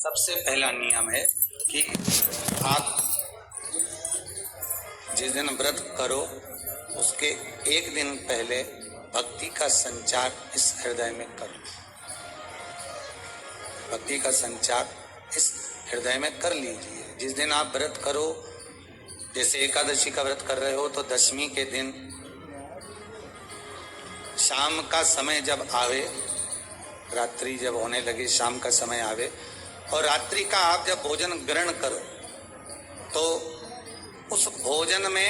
सबसे पहला नियम है कि आप जिस दिन व्रत करो उसके एक दिन पहले भक्ति का संचार इस हृदय में करो। भक्ति का संचार इस हृदय में कर लीजिए। जिस दिन आप व्रत करो, जैसे एकादशी का व्रत कर रहे हो तो दशमी के दिन शाम का समय जब आवे, रात्रि जब होने लगे, शाम का समय आवे और रात्रि का आप जब भोजन ग्रहण करो तो उस भोजन में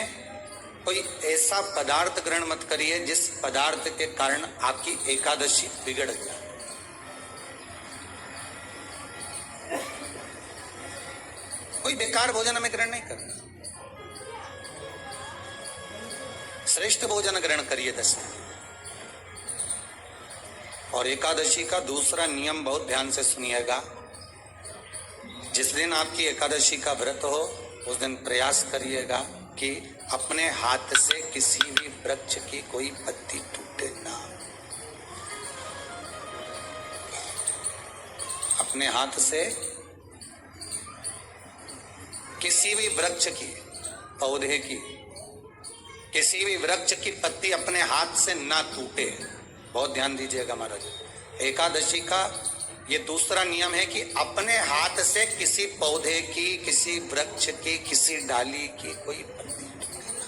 कोई ऐसा पदार्थ ग्रहण मत करिए जिस पदार्थ के कारण आपकी एकादशी बिगड़ जाए। कोई बेकार भोजन हमें ग्रहण नहीं करना, श्रेष्ठ भोजन ग्रहण करिए दशमी। और एकादशी का दूसरा नियम बहुत ध्यान से सुनिएगा। जिस दिन आपकी एकादशी का व्रत हो उस दिन प्रयास करिएगा कि अपने हाथ से किसी भी वृक्ष की कोई पत्ती टूटे ना। अपने हाथ से किसी भी वृक्ष की, पौधे की, किसी भी वृक्ष की पत्ती अपने हाथ से ना टूटे। बहुत ध्यान दीजिएगा महाराज। एकादशी का ये दूसरा नियम है कि अपने हाथ से किसी पौधे की, किसी वृक्ष की, किसी डाली की कोई पत्ती टूटे ना,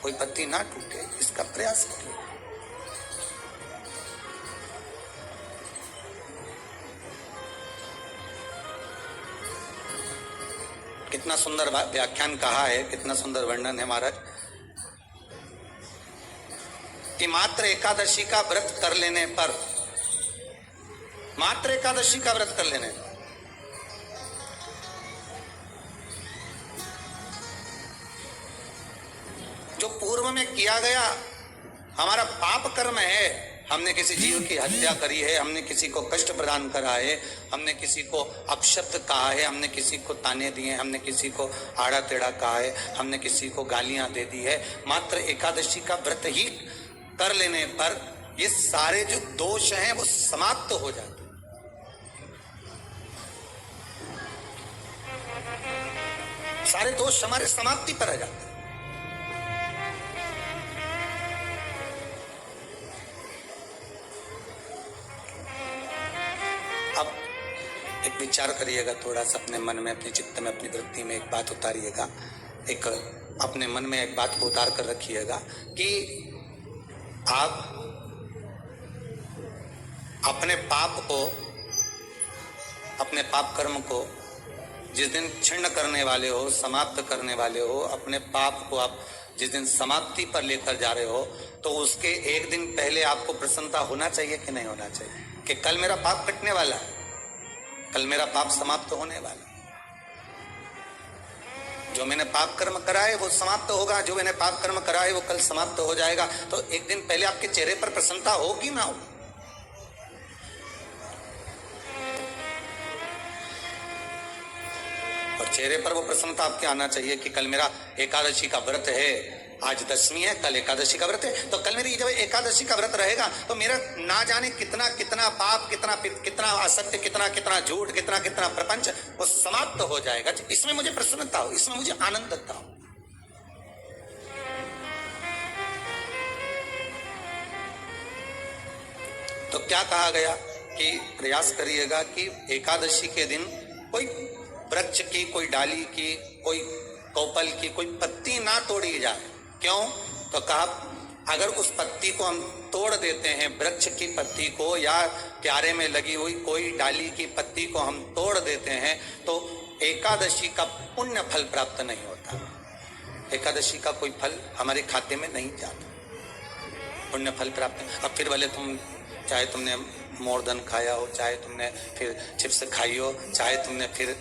कोई पत्ती ना टूटे, इसका प्रयास करिए। कितना सुंदर व्याख्यान कहा है, कितना सुंदर वर्णन है महाराज कि मात्र एकादशी का व्रत कर लेने पर, मात्र एकादशी का व्रत कर लेने पर जो पूर्व में किया गया हमारा पाप कर्म है, हमने किसी जीव की हत्या करी है, हमने किसी को कष्ट प्रदान करा है, हमने किसी को अपशब्द कहा है, हमने किसी को ताने दिए, हमने किसी को आड़ा टेढ़ा कहा है, हमने किसी को गालियां दे दी है, मात्र एकादशी का व्रत ही कर लेने पर ये सारे जो दोष हैं वो समाप्त हो जाते। सारे दोष हमारे समाप्ति पर आ जाते। अब एक विचार करिएगा थोड़ा सा अपने मन में, अपने चित्त में, अपनी वृत्ति में एक बात उतारिएगा। एक अपने मन में एक बात को उतार कर रखिएगा कि आप अपने पाप को, अपने पाप कर्म को जिस दिन क्षीण करने वाले हो, समाप्त करने वाले हो, अपने पाप को आप जिस दिन समाप्ति पर लेकर जा रहे हो तो उसके एक दिन पहले आपको प्रसन्नता होना चाहिए कि नहीं होना चाहिए कि कल मेरा पाप कटने वाला है, कल मेरा पाप समाप्त होने वाला है। जो मैंने पाप कर्म करा है वो समाप्त होगा, जो मैंने पाप कर्म करा है वो कल समाप्त हो जाएगा। तो एक दिन पहले आपके चेहरे पर प्रसन्नता होगी ना होगी? और चेहरे पर वो प्रसन्नता आपके आना चाहिए कि कल मेरा एकादशी का व्रत है, आज दशमी है, कल एकादशी का व्रत है, तो कल मेरी जब एकादशी का व्रत रहेगा तो मेरा ना जाने कितना कितना पाप, कितना असत्य, कितना झूठ, कितना प्रपंच वो समाप्त हो जाएगा। इसमें मुझे प्रसन्नता हो, इसमें मुझे आनंदता हो। तो क्या कहा गया कि प्रयास करिएगा कि एकादशी के दिन कोई वृक्ष की, कोई डाली की, कोई कोपल की कोई पत्ती ना तोड़ी जाए। क्यों? तो कहा अगर उस पत्ती को हम तोड़ देते हैं, वृक्ष की पत्ती को या क्यारे में लगी हुई कोई डाली की पत्ती को हम तोड़ देते हैं तो एकादशी का पुण्य फल प्राप्त नहीं होता। एकादशी का कोई फल हमारे खाते में नहीं जाता, पुण्य फल प्राप्त नहीं। अब फिर भले तुम, चाहे तुमने मोरधन खाया हो, चाहे तुमने फिर चिप्स खाई हो, चाहे तुमने फिर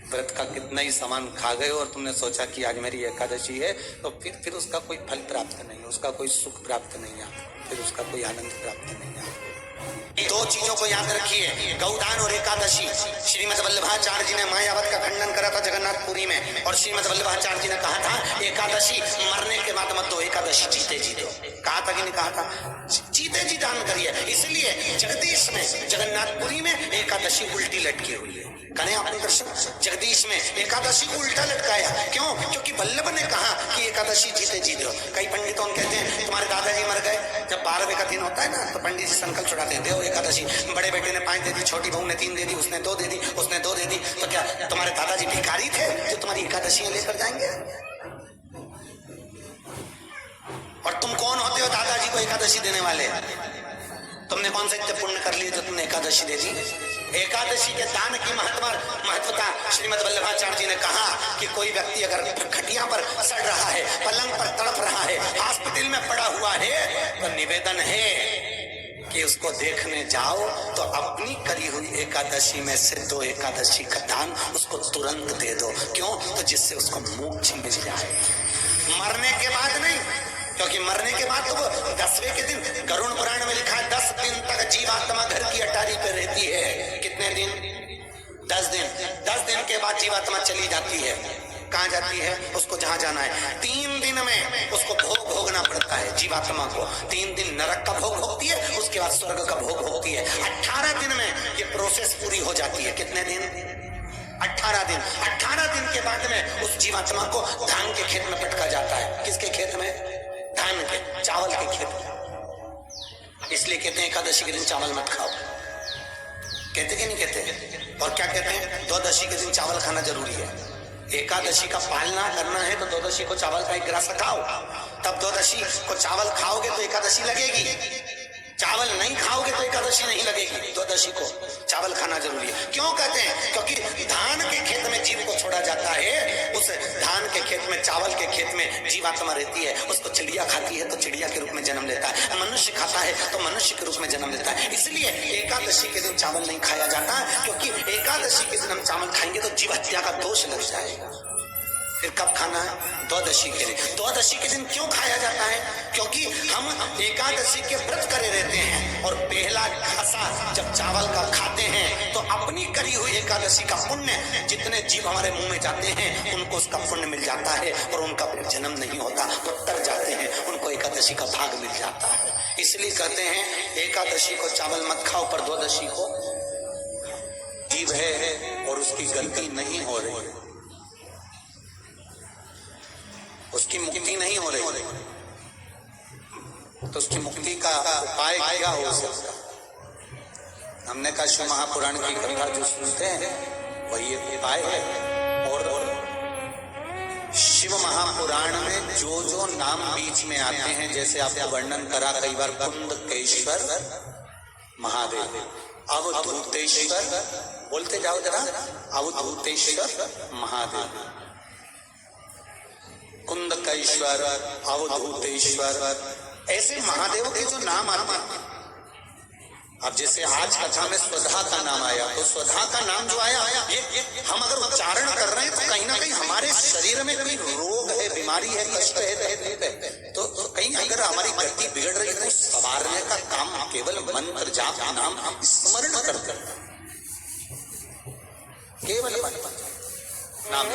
व्रत का कितना ही सामान खा गए और तुमने सोचा कि आज मेरी एकादशी है, तो फिर उसका कोई फल प्राप्त नहीं, उसका कोई सुख प्राप्त नहीं आता, फिर उसका कोई आनंद प्राप्त नहीं आता। दो चीजों को याद रखिए, गौदान और एकादशी। श्रीमद् वल्लभाचार्य जी ने मायावत का खंडन करा था जगन्नाथ जगन्नाथपुरी में, और श्रीमद् वल्लभाचार्य जी ने कहा था एकादशी मरने के बाद मत दो, एकादशी जीते जी दो। कहा था कि नहीं कहा था? जीते जी दान करिए। इसलिए जगदीश में जगन्नाथपुरी में एकादशी उल्टी लटकी हुई है। करें आपने दर्शन? जगदीश में एकादशी को उल्टा लटकाया। क्यों? क्योंकि वल्लभ ने कहा कि एकादशी जीते जी दो। कई पंडितों कहते हैं तुम्हारे दादाजी मर गए, जब 12वें का दिन होता है ना तो पंडित जी संकल्प छुड़ाते हैं, दो एकादशी। बड़े बेटे ने 5 दे दी, छोटी बहू ने 3 दे दी, उसने 2 दे दी, उसने 2 दे दी, तो क्या तुम्हारे दादाजी भिखारी थे जो तुम्हारी एकादशियां लेकर जाएंगे? और तुम कौन होते हो दादाजी को एकादशी देने वाले? तुमने कौन से पुण्य कर लिए जो तुमने एकादशी दे दी? एकादशी के दान की महत्वता श्रीमद् वल्लभाचार्य जी ने कहा कि कोई व्यक्ति अगर खटिया पर सड़ रहा है, पलंग पर तड़प रहा है, हॉस्पिटल में पड़ा हुआ है, तो निवेदन है कि उसको देखने जाओ तो अपनी करी हुई एकादशी में से 2 एकादशी का दान उसको तुरंत दे दो। क्यों? तो जिससे उसको मोक्ष मिल जाए, मरने के बाद नहीं। क्योंकि मरने के बाद तो वो 10वें के दिन गरुड़ पुराण में लिखा है 10 दिन तक जीवात्मा घर की अटारी पे रहती है। कितने दिन? 10 दिन। 10 दिन के बाद जीवात्मा चली जाती है। कहाँ जाती है? उसको जहां जाना है। 3 दिन में उसको भोग भोगना पड़ता है जीवात्मा को। 3 दिन नरक का भोग भोगती है, उसके बाद स्वर्ग का भोग भोगती है। 18 दिन में ये प्रोसेस पूरी हो जाती है। कितने दिन? 18 दिन। 18 दिन के बाद में उस जीवात्मा को धान के खेत में पटका जाता है। किसके खेत में? धान के, चावल के खेत में। इसलिए कहते हैं एकादशी के दिन चावल मत खाओ। कहते कि नहीं कहते? और क्या कहते हैं? द्वादशी के दिन चावल खाना जरूरी है। एकादशी का पालना करना है तो द्वादशी को चावल का 1 गिलास खाओ, तब द्वादशी को चावल खाओगे तो एकादशी लगेगी। चावल नहीं खाओगे तो एकादशी नहीं लगेगी। द्वादशी को चावल खाना जरूरी है। क्यों कहते हैं? क्योंकि धान के खेत में जीव को छोड़ा जाता है, उस धान के खेत में, चावल के खेत में जीवात्मा रहती है। उसको चिड़िया खाती है तो चिड़िया के रूप में जन्म लेता है, मनुष्य खाता है तो मनुष्य के रूप में जन्म लेता है। इसलिए एकादशी के दिन चावल नहीं खाया जाता, क्योंकि एकादशी के दिन हम चावल खाएंगे तो जीव हत्या का दोष लग जाएगा। फिर कब खाना है? द्वादशी के दिन। द्वादशी के दिन क्यों खाया जाता है? क्योंकि हम एकादशी के व्रत करे रहते हैं, और पहला घासा जब चावल का खाते हैं तो अपनी करी हुई एकादशी का पुण्य, जितने जीव हमारे मुंह में जाते हैं उनको उसका पुण्य मिल जाता है, और उनका फिर जन्म नहीं होता, वो तर जाते हैं, उनको एकादशी का भाग मिल जाता है। इसलिए कहते हैं एकादशी को चावल मत खाओ, पर द्वादशी को जीव है और उसकी गलती नहीं हो रही, उसकी मुक्ति नहीं हो रही, तो उसकी मुक्ति का उपाय क्या हो सकता? हमने कहा शिव महापुराण की कथा जो सुनते हैं वही उपाय है। और शिव महापुराण में जो जो नाम बीच में आते हैं, जैसे आपको वर्णन करा कई बार, कुंदकेश्वर महादेव, अवधूतेश्वर, बोलते जाओ जरा, अवधूतेश्वर महादेव, कुंदकेश्वर, अवधूतेश्वर, ऐसे महादेव के जो नाम आते हैं। अब जैसे आज कथा में स्वधा का नाम आया, तो स्वधा का नाम जो आया, ये हम अगर उच्चारण कर रहे हैं तो कहीं ना कहीं हमारे शरीर में कोई रोग है, बीमारी है, कष्ट है, तकलीफ है, तो कहीं अगर हमारी गति बिगड़ रही है तो संवारने का काम केवल मंत्र जाप नाम स्मरण करते, केवल नाम।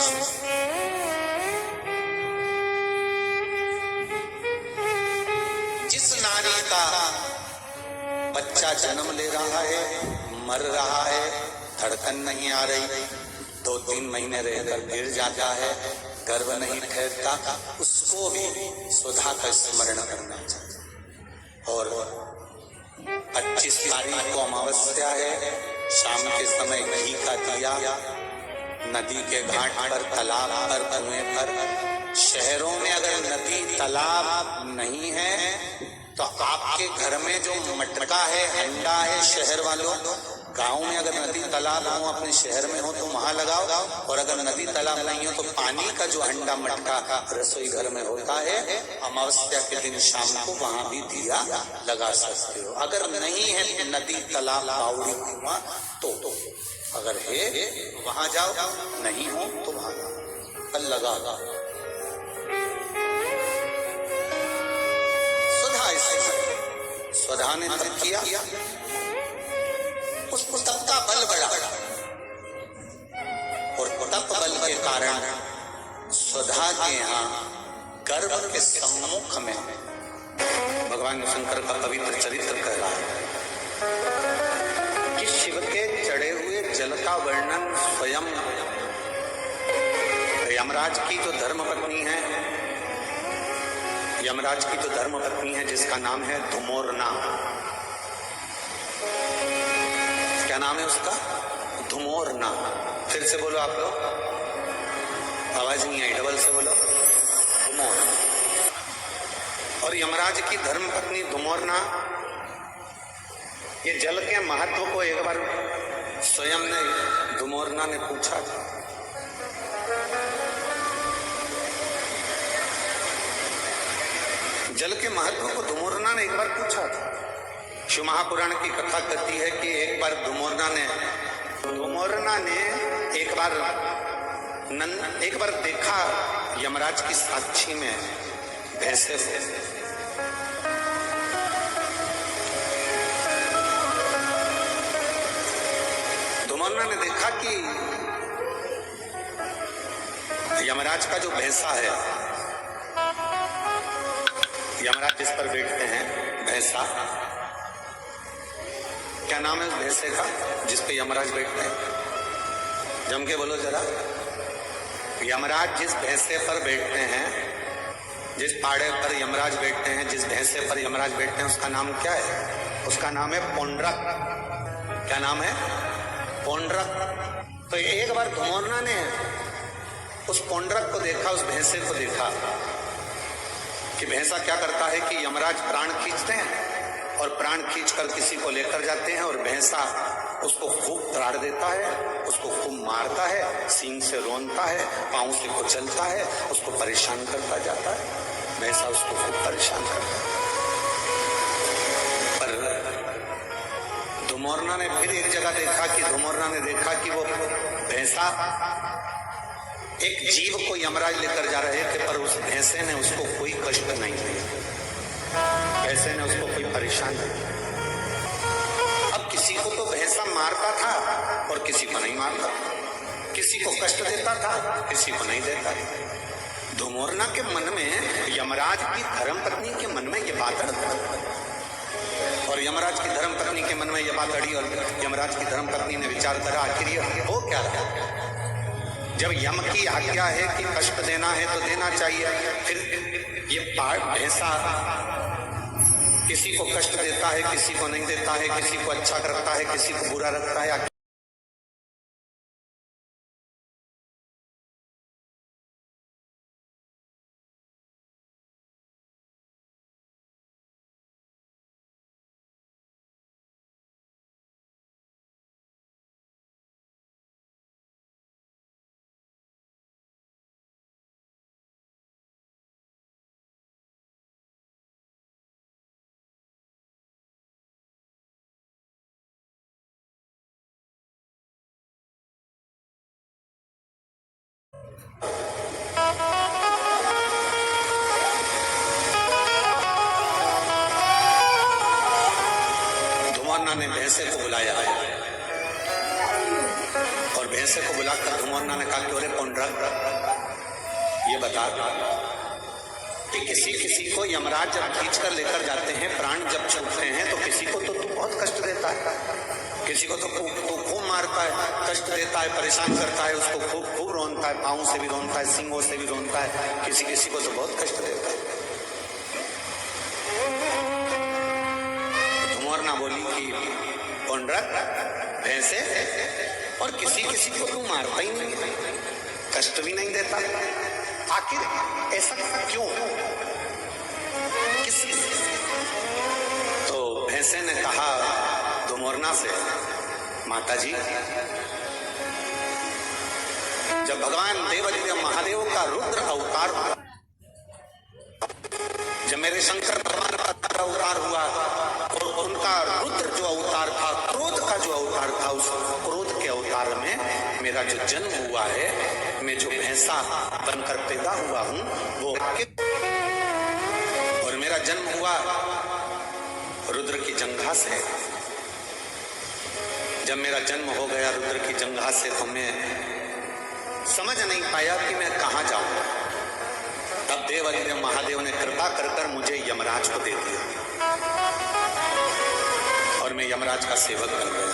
जिस नारी का बच्चा जन्म ले रहा है, मर रहा है, धड़कन नहीं आ रही, 2-3 महीने रहकर गिर जाता है, गर्भ नहीं ठहरता, उसको भी सुधा का स्मरण करना चाहिए। और 25 तारीख को अमावस्या है, शाम के समय घी का दिया नदी के घाट पर, तालाब पर, कुएं पर। शहरों में अगर नदी तालाब नहीं है तो आपके घर में जो मटका है, हंडा है, शहर वालों, गांव में अगर नदी तालाब हो, अपने शहर में हो तो वहां लगाओ, और अगर नदी तालाब नहीं हो तो पानी का जो हंडा मटका रसोई घर में होता है, अमावस्या के दिन शाम को वहां भी दिया लगा सकते हो। अगर नहीं है नदी तालाब बावड़ी कुआं तो अगर है वहां जाओ, नहीं हो तो वहां कल लगा। स्वधा ने तप किया, उसको तप का बल बढ़ा, और तप बल के कारण स्वधा के यहाँ गर्भ के सम्मुख में भगवान शंकर का पवित्र चरित्र कह रहा है कि शिव के चढ़े हुए जल का वर्णन स्वयं यमराज की जो धर्मपत्नी है, यमराज की जो धर्मपत्नी है जिसका नाम है धुमोरना। क्या नाम है उसका? धुमोरना। फिर से बोलो आप लोग, आवाज नहीं आई, डबल से बोलो, धुमोर। और यमराज की धर्मपत्नी धुमोरना ये जल के महत्व को एक बार स्वयं ने धुमोरना ने पूछा था। जल के महत्व को धुमोरना ने एक बार पूछा था। शिव महापुराण की कथा कहती है कि एक बार धुमोरना ने एक बार देखा यमराज की साक्षी में भैंसे से। धुमोरना ने देखा कि यमराज का जो भैंसा है, यमराज जिस पर बैठते हैं भैंसा, क्या नाम है उस भैंसे का जिस पे यमराज बैठते हैं? जम के बोलो जरा। यमराज जिस भैंसे पर बैठते हैं, जिस पाड़े पर यमराज बैठते हैं, जिस भैंसे पर यमराज बैठते हैं, उसका नाम क्या है? उसका नाम है पोंड्रक। क्या नाम है? पोंड्रक। तो एक बार धुमोरना ने उस पोंड्रक को देखा, उस भैंसे को देखा कि भैंसा क्या करता है कि यमराज प्राण खींचते हैं और प्राण खींचकर किसी को लेकर जाते हैं और भैंसा उसको खूब त्राड़ देता है, उसको खूब मारता है, सींग से रोनता है, पांव से कुचलता है, उसको परेशान करता जाता है। भैंसा उसको खूब परेशान करता है। पर धुमोरना ने फिर एक जगह देखा कि धुमोरना ने देखा कि वो भैंसा एक जीव को यमराज लेकर जा रहे थे, पर उस भैंसे ने उसको कोई कष्ट नहीं दिया, भैंसे ने उसको कोई परेशान नहीं किया। अब किसी को तो भैंसा मारता था और किसी को नहीं मारता, किसी को कष्ट देता था, किसी को नहीं देता। धुमोरना के मन में, यमराज की धर्मपत्नी के मन में ये बात अड़ी, और यमराज की धर्मपत्नी के मन में ये बात अड़ी, और यमराज की धर्मपत्नी ने विचार करा आखिर ये हो क्या रहा। जब यम की आज्ञा है कि कष्ट देना है तो देना चाहिए, फिर ये भैंसा किसी को कष्ट देता है, किसी को नहीं देता है, किसी को अच्छा करता है, किसी को बुरा रखता है। धुमोरना ने भैंसे को बुलाया और भैंसे को बुलाकर धुमोरना ने कहा कि अरे पोंड्रक, ये बता कि किसी को यमराज जब खींच कर लेकर जाते हैं, प्राण जब छूटते हैं, तो किसी को तो तू बहुत कष्ट देता है, किसी को तो खूब मारता है, कष्ट देता है, परेशान करता है, उसको खूब रोनता है, पाँव से भी रोनता है, सींगों से भी रोनता है, किसी को तो बहुत कष्ट देता है। धुमोरना बोली कि पोंड्रक, भैंसे, और किसी को तू मारता ही नहीं, कष्ट भी नहीं देता, आखिर ऐसा क्यों? तो भैंसे ने कहा धुमोरना से, माता जी, जब भगवान देवादिदेव महादेव का रुद्र अवतार हुआ, जब मेरे शंकर भगवान का अवतार हुआ और उनका रुद्र जो अवतार था, क्रोध का जो अवतार था, उस क्रोध के अवतार में मेरा जो जन्म हुआ है, मैं जो भैंसा बनकर पैदा हुआ हूं, वो और मेरा जन्म हुआ रुद्र की जंघा से। जब मेरा जन्म हो गया रुद्र की जंघा से, तो मैं समझ नहीं पाया कि मैं कहां जाऊं। तब देवाधिदेव महादेव ने कृपा कर कर मुझे यमराज को दे दिया और मैं यमराज का सेवक बन गया।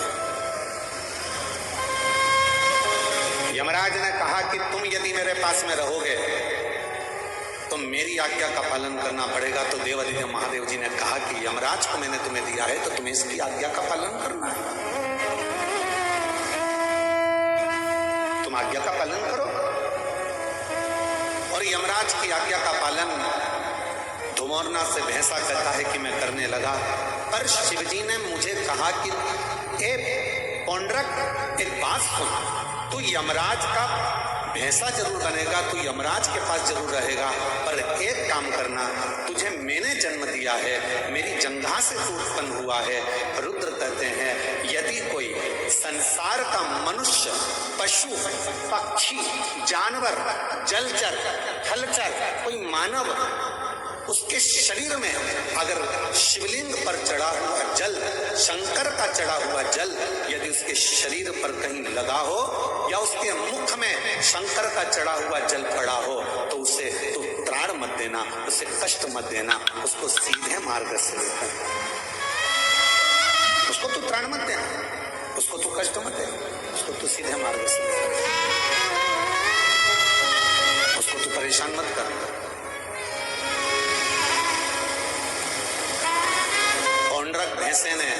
यमराज ने कहा कि तुम यदि मेरे पास में रहोगे तो मेरी आज्ञा का पालन करना पड़ेगा। तो देवाधिदेव महादेव जी ने कहा कि यमराज को मैंने तुम्हें दिया है तो तुम्हें इसकी आज्ञा का पालन करना है, तुम आज्ञा का पालन करो। और यमराज की आज्ञा का पालन धुमोरना से भैंसा कहता है कि मैं करने लगा। पर शिवजी ने मुझे कहा कि ए पौंड्रक, एक बात सुन, तू यमराज का भैंसा जरूर बनेगा, तू यमराज के पास जरूर रहेगा, पर एक काम करना, तुझे मैंने जन्म दिया है, मेरी जंघा से तू उत्पन्न हुआ है। रुद्र कहते हैं यदि कोई संसार का मनुष्य, पशु, पक्षी, जानवर, जलचर, थलचर, कोई मानव, उसके शरीर में अगर शिवलिंग पर चढ़ा हुआ जल, शंकर का चढ़ा हुआ जल यदि उसके शरीर पर कहीं लगा हो या उसके मुख में शंकर का चढ़ा हुआ जल पड़ा हो तो उसे तू त्राण मत देना, उसे कष्ट मत देना, उसको सीधे मार्ग से लेकर, उसको तू त्राण मत देना, उसको तू कष्ट मत देना, उसको तू सीधे मार्ग से लेकर, उसको तू परेशान मत कर। पौंड्रक भैंसे ने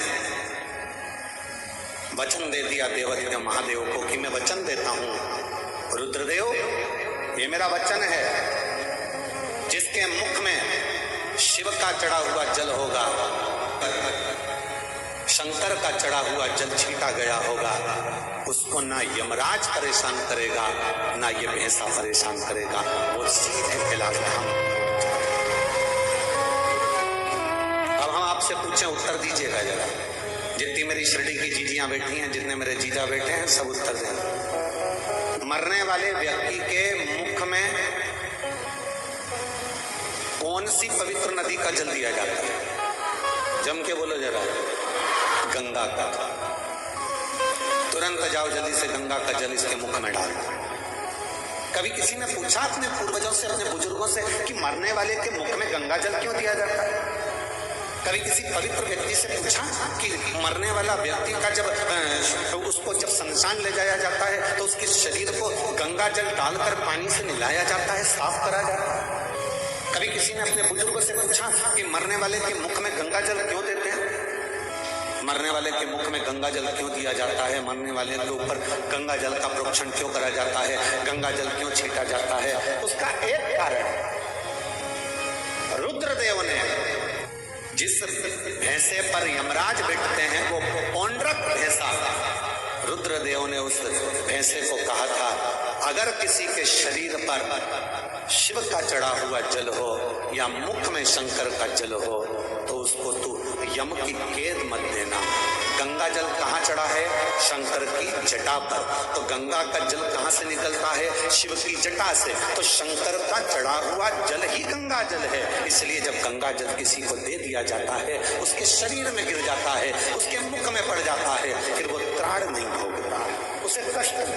वचन दे दिया देवाधिदेव महादेव को कि मैं वचन देता हूं रुद्रदेव, ये मेरा वचन है, जिसके मुख में शिव का चढ़ा हुआ जल होगा, शंकर का चढ़ा हुआ जल छीटा गया होगा, उसको ना यमराज परेशान करेगा ना ये भैंसा परेशान करेगा, वो सीधे कैलाश धाम। आपसे पूछे उत्तर दीजिएगा जरा, जितनी मेरी शिरडी की जीजियां बैठी हैं, जितने मेरे जीजा बैठे हैं, सब उत्तर दें। मरने वाले व्यक्ति के मुख में कौन सी पवित्र नदी का जल दिया जाता है? जम के बोलो जरा। गंगा का। तुरंत जाओ जल्दी से गंगा का जल इसके मुख में डाल दो। कभी किसी ने पूछा अपने पूर्वजों से, अपने बुजुर्गों से कि मरने वाले के मुख में गंगा जल क्यों दिया जाता है? कभी किसी पवित्र व्यक्ति से पूछा कि मरने वाला व्यक्ति का जब उसको जब शमशान ले जाया जाता है तो उसके शरीर को गंगा जल डालकर पानी से नहलाया जाता है, साफ करा जाता है? कभी किसी ने अपने बुजुर्गों से पूछा कि मरने वाले के मुख में गंगा जल क्यों देते हैं, मरने वाले के मुख में गंगा जल क्यों दिया जाता है, मरने वाले के ऊपर गंगा जल का प्रोक्षण क्यों करा जाता है, गंगा जल क्यों छीटा जाता है? उसका एक कारण, रुद्रदेव ने जिस भैंसे पर यमराज बैठते हैं वो पौंड्रक भैंसा, रुद्रदेव ने उस भैंसे को कहा था अगर किसी के शरीर पर शिव का चढ़ा हुआ जल हो या मुख में शंकर का जल हो तो उसको तू यम की कैद मत देना। गंगा जल कहाँ चढ़ा है? शंकर की जटा पर। तो गंगा का जल कहाँ से निकलता है? शिव की जटा से। तो शंकर का चढ़ा हुआ जल ही गंगा जल है। इसलिए जब गंगा जल किसी को दे दिया जाता है उसके शरीर में गिर जाता है, उसके मुख में पड़ जाता है, फिर वो त्राण नहीं भोगता, उसे कष्ट नहीं,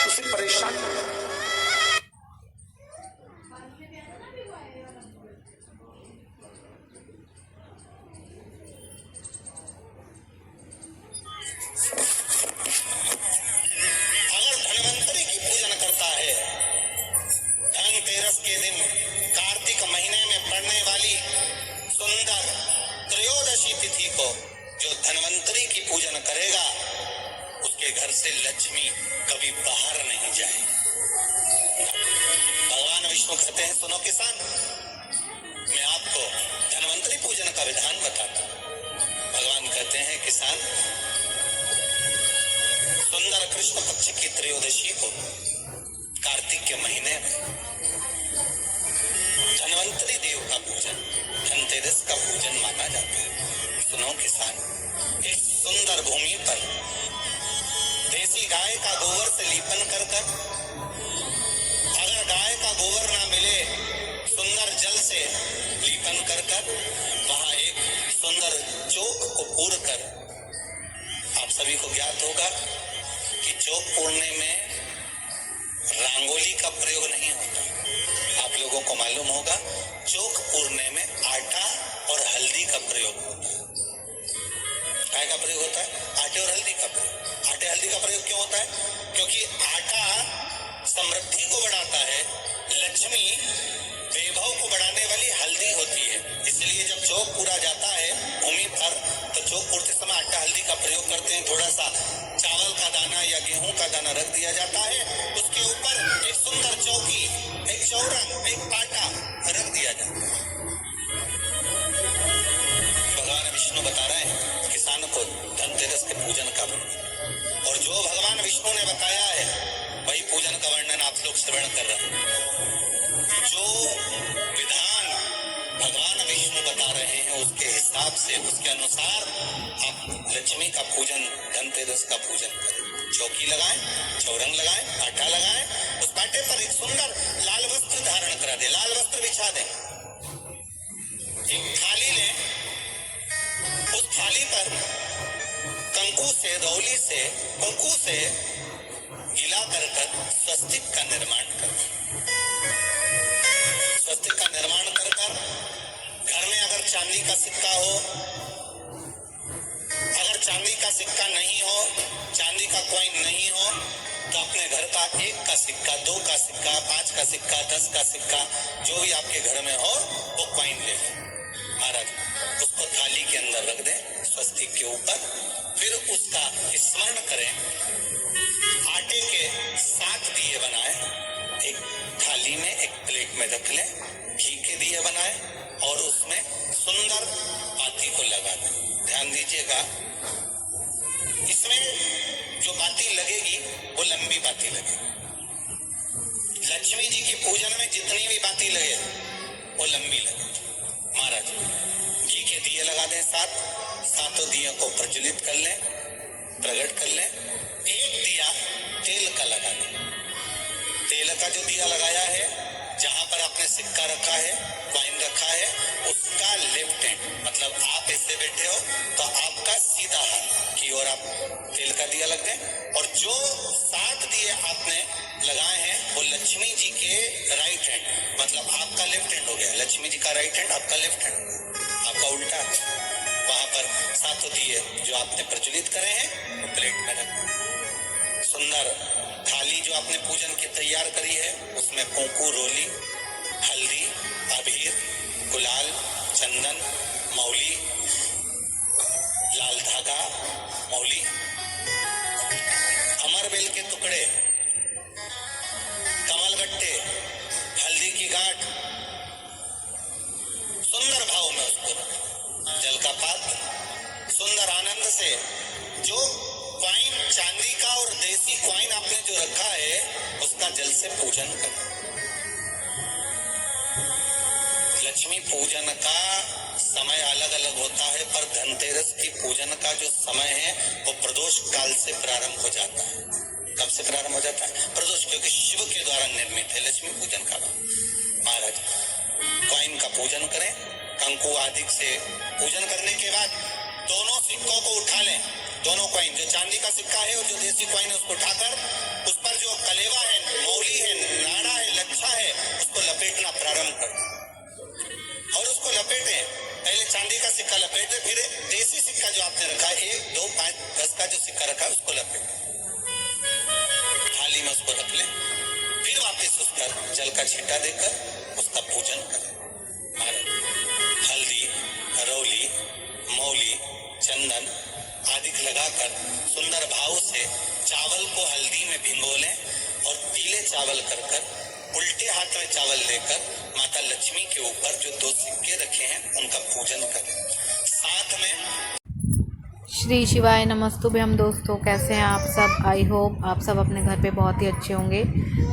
उसे परेशान नहीं। चौक पूरने में रंगोली का प्रयोग नहीं होता। आप लोगों को मालूम होगा, चौक पूरने में आटा और हल्दी का प्रयोग होता है। काय का प्रयोग होता है? आटे और हल्दी का प्रयोग। आटे हल्दी का प्रयोग क्यों होता है? क्योंकि आटा समृद्धि को बढ़ाता है, लक्ष्मी वैभव को बढ़ाने वाली हल्दी होती है। इसलिए जब चौक पूरा जाता है भूमि पर, तो चौक पूरते समय आटा हल्दी का प्रयोग करते हैं। थोड़ा सा चावल का दाना या गेहूं का दाना रख दिया जाता है, उसके ऊपर एक सुंदर चौकी, एक चौरंग, एक पाटा रख दिया जाता है। भगवान विष्णु बता रहे हैं किसान को धनतेरस के पूजन का, और जो भगवान विष्णु ने बताया है वही पूजन का वर्णन आप लोग श्रवण कर रहे हैं। जो विधान भगवान विष्णु बता रहे हैं उसके हिसाब से, उसके अनुसार आप लक्ष्मी का पूजन, धनतेरस का पूजन करें। चौकी लगाएं, चौरंग लगाएं, आटा लगाएं, उस पाटे पर एक सुंदर लाल वस्त्र धारण करा दे, लाल वस्त्र बिछा दें। एक थाली लें, उस थाली पर कंकु से, रौली से, कंकु से गिला कर स्वस्तिक का निर्माण करें। स्वस्तिक का निर्माण कर घर में अगर चांदी का सिक्का हो, अगर चांदी का सिक्का नहीं हो, चांदी का कॉइन नहीं हो, तो अपने घर का 1 का सिक्का, 2 का सिक्का, 5 का सिक्का, 10 का सिक्का, जो भी आपके घर में हो वो कॉइन ले लें। महाराज उसको थाली के अंदर रख दें, स्वस्तिक के ऊपर। फिर उसका स्मरण करें। आटे के 7 दिए बनाए, एक थाली में, एक प्लेट में रख लें, घी के दिए बनाए और उसमें सुंदर बाती को लगा दें। ध्यान दीजिएगा, इसमें जो बाती लगेगी वो लंबी बाती लगेगी। लक्ष्मी जी की पूजन में जितनी भी बाती लगे वो लंबी लगे। महाराज घी के दिए लगा दें 7, 7 दियों को प्रज्वलित कर लें, प्रकट कर लें। एक दिया तेल का लगा दें। तेल का जो दिया लगाया है, जहां पर आपने सिक्का रखा है, कॉइन रखा है, उसका लेफ्ट हैंड, मतलब आप ऐसे बैठे हो तो आपका सीधा हाथ की ओर आप तेल का दिया लग दें। और जो 7 दिए आपने लगाए हैं वो लक्ष्मी जी के राइट हैंड, मतलब आपका लेफ्ट हैंड हो गया, लक्ष्मी जी का राइट हैंड, आपका लेफ्ट हैंड, आपका उल्टा। वहां पर 7 दिए जो आपने प्रज्वलित करे हैं वो प्लेट में रखें। सुंदर थाली जो आपने पूजन की तैयार करी है, उसमें कुंकू, रोली, हल्दी, अबीर, गुलाल, चंदन, मौली, लाल धागा, मौली, अमरबेल के टुकड़े, कमलगट्टे, हल्दी की गांठ, सुंदर भाव में उसको रखें। जल का पात्र सुंदर आनंद से, जो कॉइन चांदी का और देसी कॉइन आपने जो रखा है उसका जल से पूजन करें। लक्ष्मी पूजन का समय अलग अलग होता है, पर धनतेरस की पूजन का जो समय है वो प्रदोष काल से प्रारंभ हो जाता है। कब से प्रारंभ हो जाता है? प्रदोष, क्योंकि शिव के द्वारा निर्मित है लक्ष्मी पूजन का। महाराज कॉइन का पूजन करें, कंकु आदि से पूजन करने के बाद दोनों सिक्कों को उठा लें। दोनों कॉइन, जो चांदी का सिक्का है और जो देसी कॉइन है, उसको उठाकर उस पर जो कलेवा है, मौली है, नाड़ा है, लच्छा है, उसको लपेटना प्रारंभ कर और उसको लपेटें। पहले चांदी का सिक्का लपेटे, फिर देसी सिक्का जो आपने रखा है 1, 2, 5, 10 का जो सिक्का रखा है उसको लपेटें, थाली में उसको रख लें। फिर वापस उस पर जल का छींटा देकर उसका पूजन करें। हल्दी, रौली, मौली, चंदन आदि लगाकर सुंदर भाव से चावल को हल्दी में भिगो लें और पीले चावल कर उल्टे हाथ में चावल लेकर माता लक्ष्मी के ऊपर जो 2 सिक्के रखे हैं उनका पूजन करें। साथ में श्री शिवाय नमस्तुभ्यम। दोस्तों कैसे हैं आप सब? आई होप आप सब अपने घर पे बहुत ही अच्छे होंगे।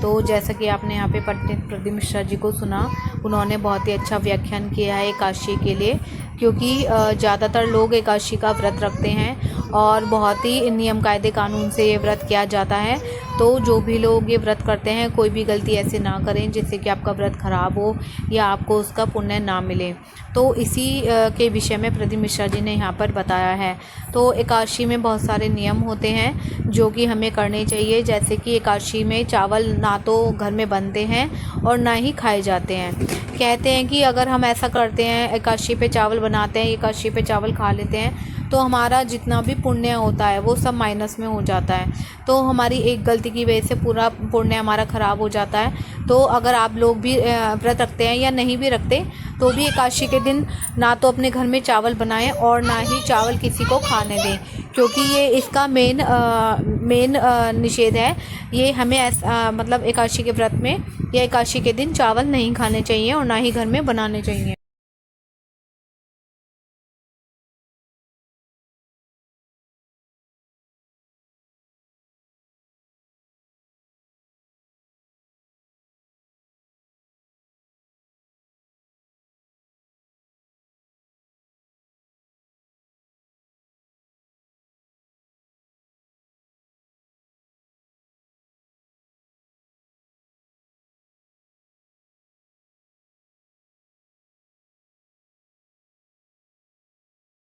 तो जैसा कि आपने यहाँ पे पंडित प्रदीप मिश्रा जी को सुना, उन्होंने बहुत ही अच्छा व्याख्यान किया है एकादशी के लिए, क्योंकि ज़्यादातर लोग एकादशी का व्रत रखते हैं और बहुत ही नियम कायदे कानून से ये व्रत किया जाता है। तो जो भी लोग ये व्रत करते हैं कोई भी गलती ऐसे ना करें जिससे कि आपका व्रत ख़राब हो या आपको उसका पुण्य ना मिले। तो इसी के विषय में प्रदीप मिश्रा जी ने यहाँ पर बताया है। तो एकादशी में बहुत सारे नियम होते हैं जो कि हमें करने चाहिए, जैसे कि एकादशी में चावल ना तो घर में बनते हैं और ना ही खाए जाते हैं। कहते हैं कि अगर हम ऐसा करते हैं, एकादशी पे चावल बनाते हैं, एकादशी पे चावल खा लेते हैं, तो हमारा जितना भी पुण्य होता है वो सब माइनस में हो जाता है। तो हमारी एक गलती की वजह से पूरा पुण्य हमारा ख़राब हो जाता है। तो अगर आप लोग भी व्रत रखते हैं या नहीं भी रखते तो भी एकादशी के दिन ना तो अपने घर में चावल बनाएं और ना ही चावल किसी को खाने दें, क्योंकि ये इसका मेन निषेध है। ये हमें मतलब एकादशी के व्रत में या एकादशी के दिन चावल नहीं खाने चाहिए और ना ही घर में बनाने चाहिए।